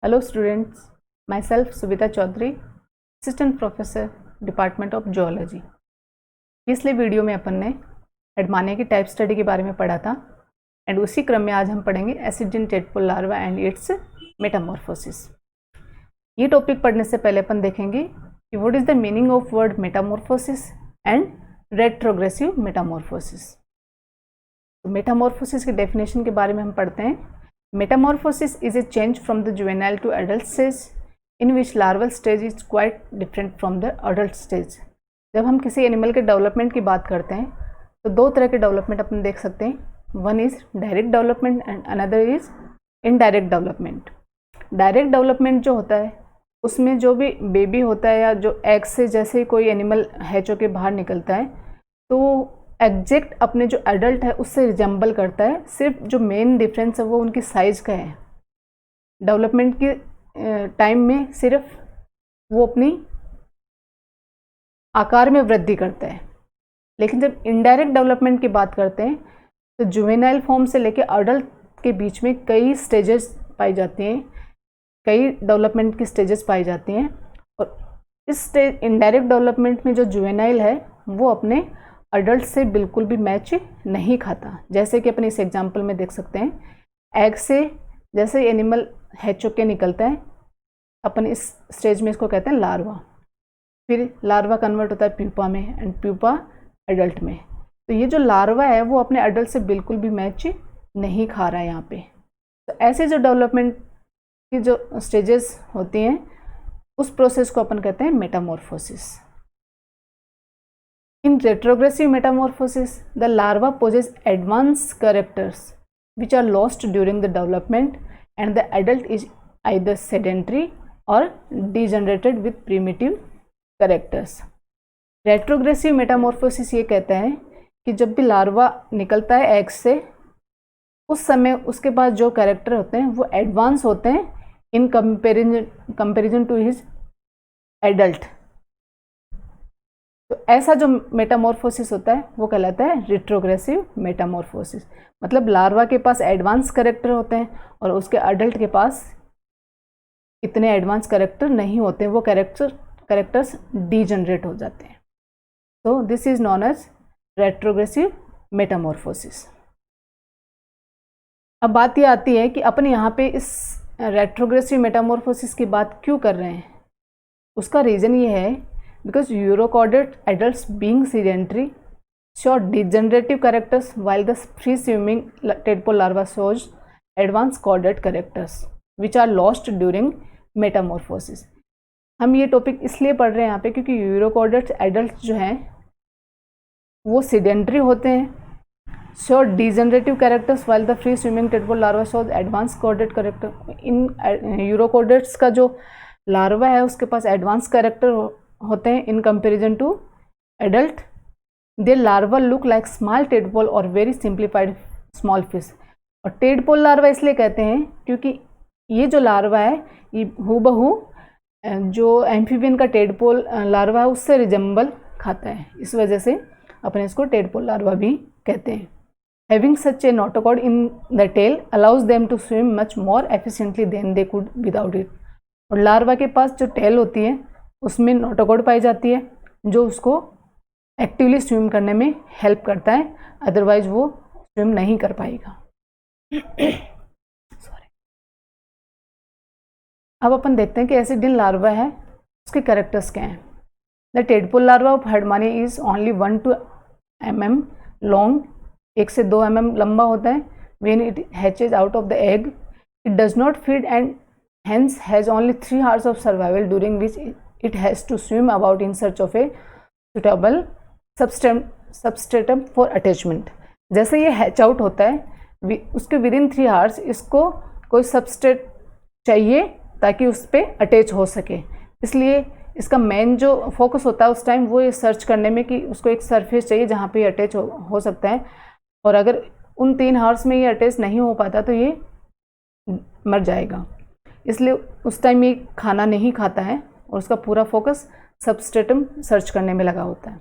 Hello students, myself Subita Chaudhary, Assistant Professor, Department of Zoology। पिछले video में अपन ने एडमानिया की टाइप स्टडी के बारे में पढ़ा था एंड उसी क्रम में आज हम पढ़ेंगे ascidian tadpole larva and its metamorphosis. ये टॉपिक पढ़ने से पहले अपन देखेंगे कि what is the meaning of word metamorphosis and retrogressive metamorphosis. तो मेटामॉर्फोसिस की डेफिनेशन के बारे में हम पढ़ते हैं। Metamorphosis is a change from the juvenile to adult stage in which larval stage is quite different from the adult stage। जब हम किसी एनिमल के डेवलपमेंट की बात करते हैं तो दो तरह के डेवलपमेंट अपन देख सकते हैं, one is direct development and another is indirect development. Direct development जो होता है उसमें जो भी बेबी होता है या जो एग से जैसे कोई एनिमल हैच होकर बाहर निकलता है तो एग्जैक्ट अपने जो एडल्ट है उससे रिजेंबल करता है, सिर्फ जो मेन डिफरेंस है वो उनकी साइज़ का है। डेवलपमेंट के टाइम में सिर्फ वो अपनी आकार में वृद्धि करता है, लेकिन जब इनडायरेक्ट डेवलपमेंट की बात करते हैं तो जुवेनाइल फॉर्म से लेकर अडल्ट के बीच में कई स्टेजेस पाई जाती हैं, कई डेवलपमेंट की स्टेजेस पाई जाती हैं। और इस स्टेज इनडायरेक्ट डेवलपमेंट में जो जुवेनाइल है वो अपने अडल्ट से बिल्कुल भी मैच नहीं खाता। जैसे कि अपन इस एग्जांपल में देख सकते हैं, एग से जैसे एनिमल हैच होके निकलता है, अपन इस स्टेज में इसको कहते हैं लार्वा। फिर लार्वा कन्वर्ट होता है प्यूपा में एंड प्यूपा एडल्ट में। तो ये जो लार्वा है वो अपने एडल्ट से बिल्कुल भी मैच नहीं खा रहा है यहाँ पे। तो ऐसे जो डेवलपमेंट की जो स्टेजेस होती हैं उस प्रोसेस को अपन कहते हैं Metamorphosis. In retrogressive metamorphosis, the larva possesses advanced characters which are lost during the development and the adult is either sedentary or degenerated with primitive characters। Retrogressive metamorphosis ये कहता है कि जब भी लार्वा निकलता है एग से उस समय उसके पास जो कैरेक्टर होते हैं वो एडवांस होते हैं in comparison to his adult. तो ऐसा जो मेटामॉर्फोसिस होता है वो कहलाता है रिट्रोग्रेसिव मेटामॉर्फोसिस। मतलब लार्वा के पास एडवांस कैरेक्टर होते हैं और उसके अडल्ट के पास इतने एडवांस कैरेक्टर नहीं होते, वो कैरेक्टर्स डीजनरेट हो जाते हैं। तो this is known as retrogressive metamorphosis. अब बात ये आती है कि अपन यहाँ पे इस रेट्रोग्रेसिव मेटामॉर्फोसिस की बात क्यों कर रहे हैं। उसका रीज़न ये है because urochordate adults being sedentary show degenerative characters while the free swimming tadpole larva shows advanced chordate characters which are lost during metamorphosis। हम ये टॉपिक इसलिए पढ़ रहे हैं यहाँ पे क्योंकि यूरोकॉर्डेट एडल्ट जो हैं वो सेडेंट्री होते हैं, show degenerative characters while the free swimming tadpole larva shows advance chordate character. In urochordates का जो लार्वा है उसके पास एडवांस कैरेक्टर होते हैं in comparison to adult. They larva look like small tadpole और वेरी सिंप्लीफाइड स्मॉल फिश। और tadpole larva इसलिए कहते हैं क्योंकि ये जो लार्वा है ये हूबहू जो एम्फीबियन का टेडपोल लार्वा है उससे रिजेंबल खाता है, इस वजह से अपने इसको टेडपोल लार्वा भी कहते हैं। Having such a notochord in the tail allows them to swim much more efficiently than they could without it. और लार्वा के पास जो टेल होती है उसमें नोटोकॉर्ड पाई जाती है जो उसको एक्टिवली स्विम करने में हेल्प करता है, अदरवाइज वो स्विम नहीं कर पाएगा। सॉरी। अब अपन देखते हैं कि एसिडिन लार्वा है उसके कैरेक्टर्स क्या हैं। The tadpole larva of Herdmania is only 1 to 2 mm long, 1 से 2 mm लंबा होता है। When it hatches out of the egg it does not feed and hence has only 3 hours of survival during which it has to swim about in search of a suitable substratum for attachment। जैसे ये hatch out होता है उसके within 3 hours इसको कोई substrate चाहिए ताकि उस पर अटैच हो सके, इसलिए इसका मेन जो फोकस होता है उस टाइम वो ये सर्च करने में कि उसको एक सरफेस चाहिए जहाँ पे अटैच हो सकता है। और अगर उन 3 hours में ये अटैच नहीं हो पाता तो ये मर जाएगा, इसलिए उस टाइम ये खाना नहीं खाता है और उसका पूरा फोकस सबस्ट्रेटम सर्च करने में लगा होता है।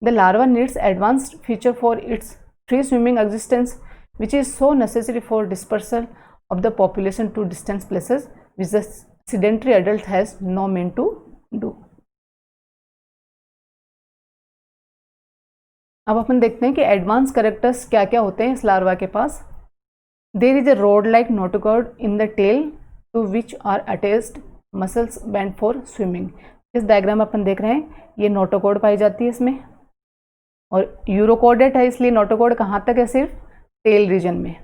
The larva needs advanced feature for its free swimming existence which is so necessary for dispersal of the population to distant places which the sedentary adult has no means to do. अब अपन देखते हैं कि advance characters क्या क्या होते हैं इस larva के पास. There is a rod like notochord in the tail to which are attached muscles bent for swimming. इस डायग्राम अपन देख रहे हैं, ये नोटोकॉर्ड पाई जाती है इसमें, और यूरोकॉर्डेट है इसलिए नोटोकॉर्ड कहाँ तक है, सिर्फ टेल रीजन में.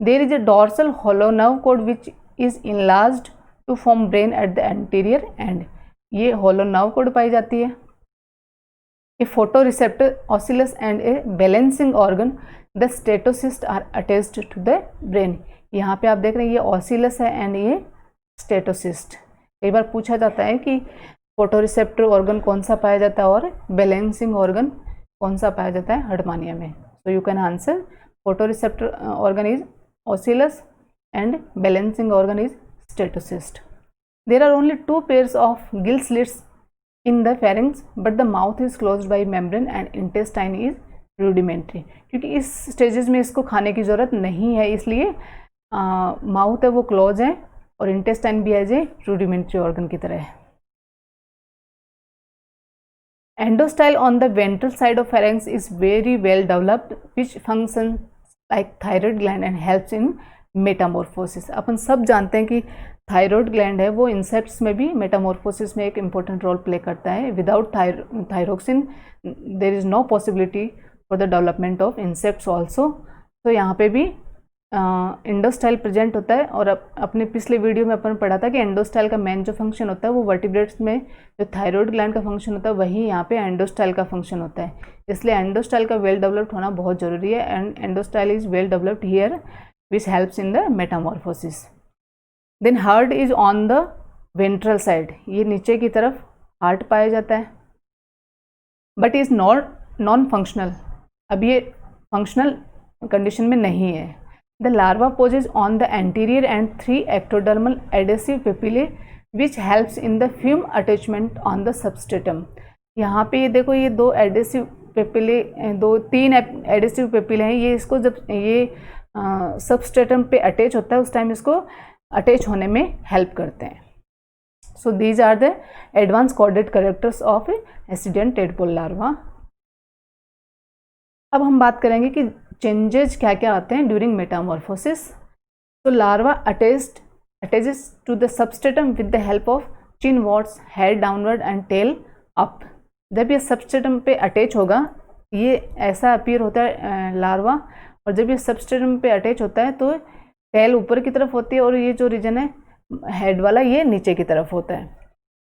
There is a dorsal hollow nerve cord which is enlarged to form brain at the anterior end. ये होलो नर्व कॉर्ड पाई जाती है. A photoreceptor oscillus and a balancing organ, the statocyst are attached to the brain. यहाँ पे आप देख रहे हैं ये ऑसिलस है एंड ये स्टेटोसिस्ट. कई बार पूछा जाता है कि फोटोरिसेप्टर ऑर्गन कौन सा पाया जाता है और बैलेंसिंग ऑर्गन कौन सा पाया जाता है हर्टमानिया में. So you can answer photoreceptor organ is ocellus and balancing organ is statocyst. There are only 2 pairs of gill slits in the pharynx but the mouth is closed by membrane and intestine is rudimentary. क्योंकि इस stages में इसको खाने की ज़रूरत नहीं है इसलिए माउथ है वो क्लोज है और इंटेस्टाइन भी एज ए रूडिमेंट्री ऑर्गन की तरह है. Endostyle on the ventral side of pharynx is very well developed which functions like thyroid gland and helps in metamorphosis. अपन सब जानते हैं कि थायरॉयड ग्लैंड है वो इंसेक्ट्स में भी मेटामॉर्फोसिस में एक इम्पोर्टेंट रोल प्ले करता है. Without thyroxine there is no possibility for the development of insects also. तो यहाँ पे भी एंडोस्टाइल प्रेजेंट होता है. और अपने पिछले वीडियो में अपन पढ़ा था कि एंडोस्टाइल का मेन जो फंक्शन होता है वो वर्टिब्रेट्स में जो थायरॉयड ग्लैंड का फंक्शन होता है वही यहाँ पे एंडोस्टाइल का फंक्शन होता है. इसलिए एंडोस्टाइल का वेल डेवलप्ड होना बहुत ज़रूरी है and endostyle is well developed here which helps in the metamorphosis. Then heart is on the ventral side. ये नीचे की तरफ हार्ट पाया जाता है बट इज नॉन फंक्शनल. अब ये फंक्शनल कंडीशन में नहीं है. The larva possesses on the anterior end 3 ectodermal adhesive papillae which helps in the fume attachment on the substratum. यहाँ पे ये देखो ये 2 एडेसिव पेपिले 3 एडेसिव पेपिले हैं. ये इसको जब ये सबस्ट्रेटम पे अटैच होता है उस टाइम इसको अटैच होने में हेल्प करते हैं. So these are the advance chordate characters of ascidian tadpole larva. अब हम बात करेंगे कि चेंजेस क्या क्या आते हैं ड्यूरिंग मेटामॉर्फोसिस. तो larva attaches to the substratum with the help of chin warts, head downward and tail up. जब ये सबस्ट्रेटम पे अटैच होगा ये ऐसा अपीयर होता है लार्वा, और जब ये सबस्ट्रेटम पे अटैच होता है तो टेल ऊपर की तरफ होती है और ये जो रीजन है हेड वाला ये नीचे की तरफ होता है.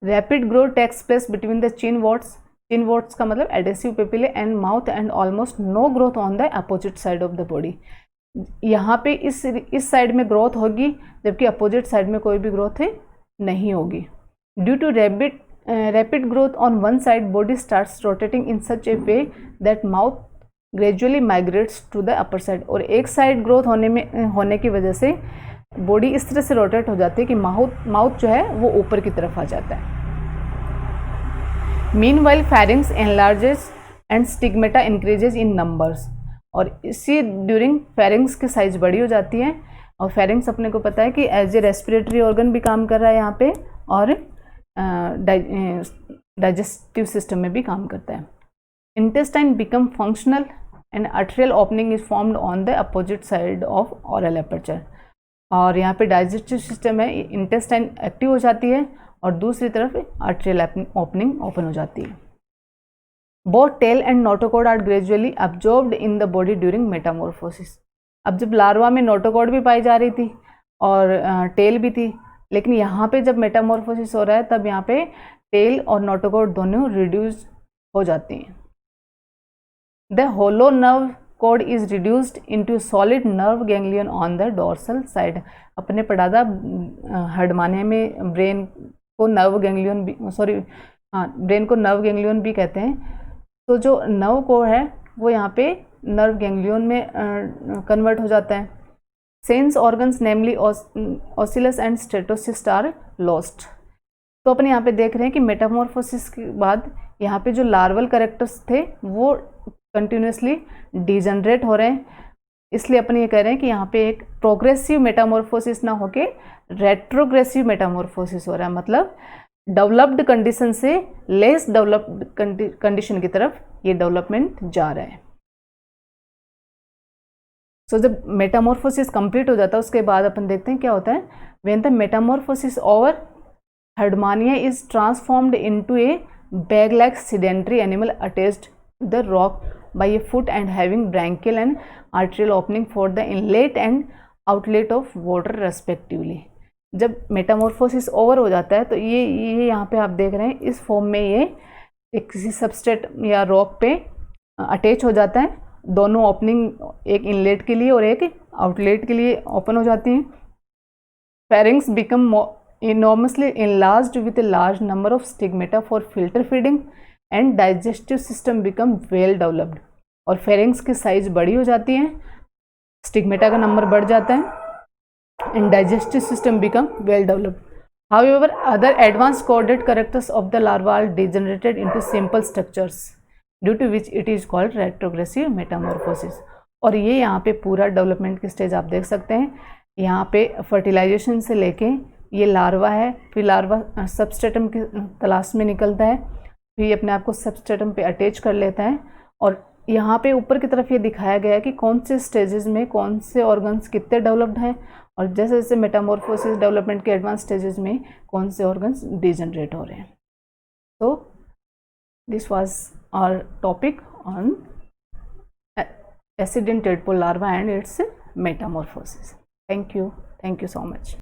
Rapid growth takes place between the chin warts. Chin warts का मतलब adhesive papillae and mouth and almost no growth on the opposite side of the body. यहाँ पे इस साइड में ग्रोथ होगी जबकि अपोजिट साइड में कोई भी ग्रोथ नहीं होगी. Due to rapid growth on one side body starts rotating in such a way that mouth gradually migrates to the upper side. और एक साइड ग्रोथ होने की वजह से बॉडी इस तरह से रोटेट हो जाती है कि माउथ जो है वो ऊपर की तरफ आ जाता है. Meanwhile pharynx enlarges and stigmata increases in numbers. और इसी ड्यूरिंग फेरिंग्स की साइज बड़ी हो जाती है और फेरिंग्स अपने को पता है कि एज ए रेस्पिरेटरी ऑर्गन भी काम कर रहा है यहाँ पे और डाइजेस्टिव सिस्टम में भी काम करता है. Intestine become functional and arterial opening is formed on the opposite side of oral aperture. और यहाँ पे डाइजेस्टिव सिस्टम है, इंटेस्टाइन एक्टिव हो जाती है और दूसरी तरफ आर्ट्रियल ओपनिंग ओपन हो जाती है. Both tail and notochord are gradually absorbed in the body during metamorphosis. अब जब लार्वा में नोटोकॉर्ड भी पाई जा रही थी और टेल भी थी, लेकिन यहाँ पे जब मेटामॉर्फोसिस हो रहा है तब यहाँ पे टेल और नोटोकॉर्ड दोनों रिड्यूस हो जाती हैं. The hollow nerve cord is reduced into solid nerve ganglion on the dorsal side. अपने पढ़ा था हर्टमानिया में ब्रेन को नर्व गैंग्लियन भी ब्रेन को नर्व गैंग्लियन भी कहते हैं. तो जो नर्व कोर है वो यहाँ पे नर्व गैंग्लियन में कन्वर्ट हो जाता है. Sense organs namely ocellus and statocyst are lost. तो अपन यहाँ पे देख रहे हैं कि मेटामॉर्फोसिस के बाद यहाँ पे जो लार्वल कैरेक्टर्स थे वो कंटिन्यूसली डिजनरेट हो रहे हैं इसलिए अपन ये कह रहे हैं कि यहाँ पे एक प्रोग्रेसिव मेटामॉर्फोसिस ना होके रेट्रोग्रेसिव मेटामॉर्फोसिस हो रहा है, मतलब डेवलप्ड कंडीशन से लेस डेवलप्ड कंडीशन की तरफ ये डेवलपमेंट जा रहा है। सो जब मेटामॉर्फोसिस कंप्लीट हो जाता है उसके बाद अपन देखते हैं क्या होता है। When the metamorphosis over, Herdmania is transformed into a bag like sedentary animal attached to the rock by a foot and having branchial and arterial opening for the inlet and outlet of water respectively. जब metamorphosis over हो जाता है तो ये यहाँ पे आप देख रहे हैं इस फॉर्म में ये एक किसी सबस्ट्रेट या रॉक पे अटैच हो जाता है। दोनों ओपनिंग एक इनलेट के लिए और एक आउटलेट के लिए ओपन हो जाती हैं। Pharynx become enormously enlarged with a large number of stigmata for filter feeding and digestive system become well developed। और फेरिंग्स की साइज बड़ी हो जाती है, स्टिग्मेटा का नंबर बढ़ जाता है and digestive system become well developed। However, other advanced coded characters of the larva are degenerated into simple structures due to which it is called retrogressive metamorphosis। और ये यहाँ पे पूरा डेवलपमेंट की स्टेज आप देख सकते हैं। यहाँ पे फर्टिलाइजेशन से लेके ये लार्वा है, फिर लार्वा सबस्ट्रेटम की तलाश में निकलता है, फिर ये अपने आप को सबस्ट्रेटम पे अटैच कर लेता है। और यहाँ पे ऊपर की तरफ ये दिखाया गया है कि कौन से स्टेजेस में कौन से ऑर्गन्स कितने डेवलप्ड हैं, और जैसे जैसे मेटामॉर्फोसिस डेवलपमेंट के एडवांस स्टेजेस में कौन से ऑर्गन्स डिजनरेट हो रहे हैं। तो this was our topic on ascidian tadpole larva and its metamorphosis. Thank you so much.